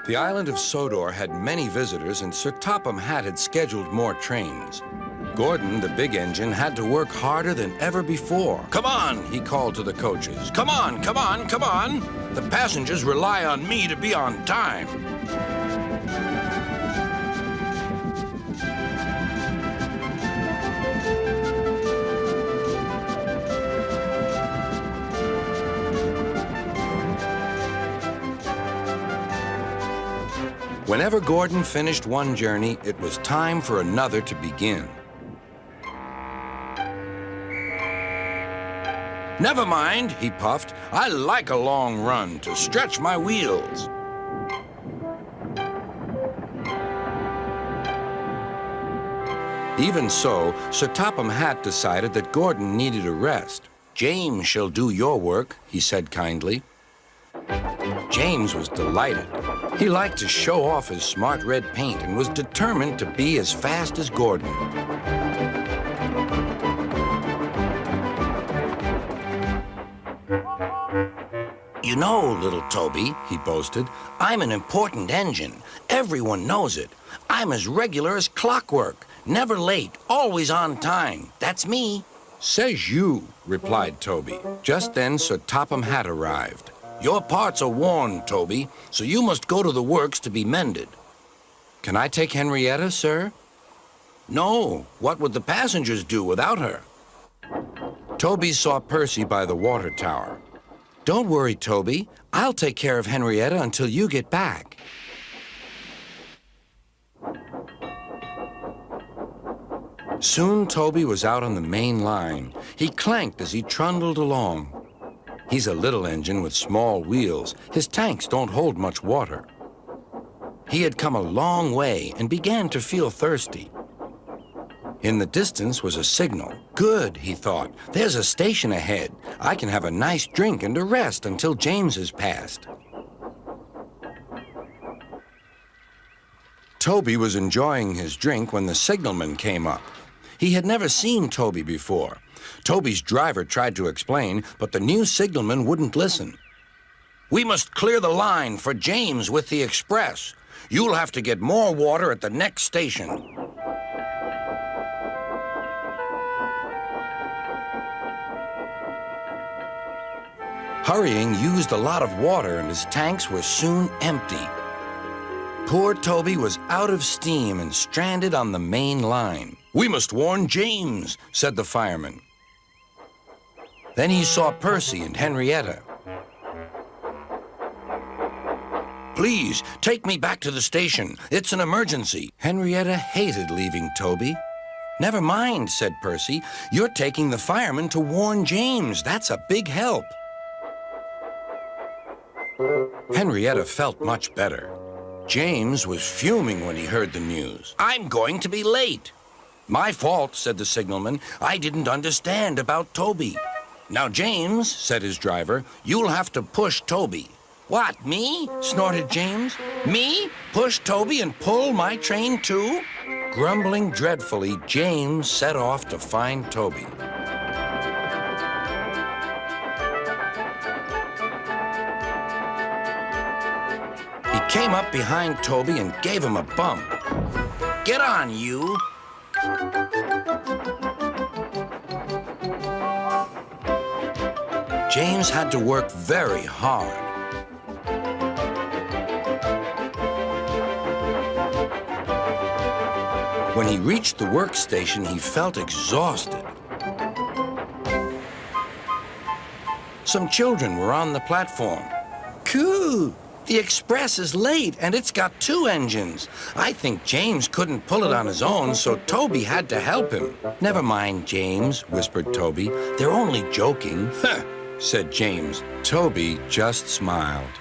The island of Sodor had many visitors, and Sir Topham Hatt had scheduled more trains. Gordon, the big engine, had to work harder than ever before. "Come on," he called to the coaches. "Come on, come on, come on. The passengers rely on me to be on time." Whenever Gordon finished one journey, it was time for another to begin. "Never mind," he puffed. "I like a long run to stretch my wheels." Even so, Sir Topham Hatt decided that Gordon needed a rest. "James shall do your work," he said kindly. James was delighted. He liked to show off his smart red paint and was determined to be as fast as Gordon. "You know, little Toby," he boasted, "I'm an important engine. Everyone knows it. I'm as regular as clockwork, never late, always on time. That's me." "Says you," replied Toby. Just then, Sir Topham Hatt arrived. "Your parts are worn, Toby, so you must go to the works to be mended." "Can I take Henrietta, sir?" "No. What would the passengers do without her?" Toby saw Percy by the water tower. "Don't worry, Toby. I'll take care of Henrietta until you get back." Soon Toby was out on the main line. He clanked as he trundled along. He's a little engine with small wheels. His tanks don't hold much water. He had come a long way and began to feel thirsty. In the distance was a signal. "Good," he thought. "There's a station ahead. I can have a nice drink and a rest until James has passed." Toby was enjoying his drink when the signalman came up. He had never seen Toby before. Toby's driver tried to explain, but the new signalman wouldn't listen. "We must clear the line for James with the express. You'll have to get more water at the next station." Hurrying used a lot of water, and his tanks were soon empty. Poor Toby was out of steam and stranded on the main line. "We must warn James," said the fireman. Then he saw Percy and Henrietta. "Please, take me back to the station. It's an emergency." Henrietta hated leaving Toby. "Never mind," said Percy. "You're taking the fireman to warn James. That's a big help." Henrietta felt much better. James was fuming when he heard the news. "I'm going to be late." "My fault," said the signalman. "I didn't understand about Toby." "Now, James," said his driver, "you'll have to push Toby." "What, me?" snorted James. "Me? Push Toby and pull my train too?" Grumbling dreadfully, James set off to find Toby. He came up behind Toby and gave him a bump. "Get on, you!" James had to work very hard. When he reached the workstation, he felt exhausted. Some children were on the platform. "Coo! The express is late, and it's got 2 engines. I think James couldn't pull it on his own, so Toby had to help him." "Never mind, James," whispered Toby. "They're only joking." "Huh," said James. Toby just smiled.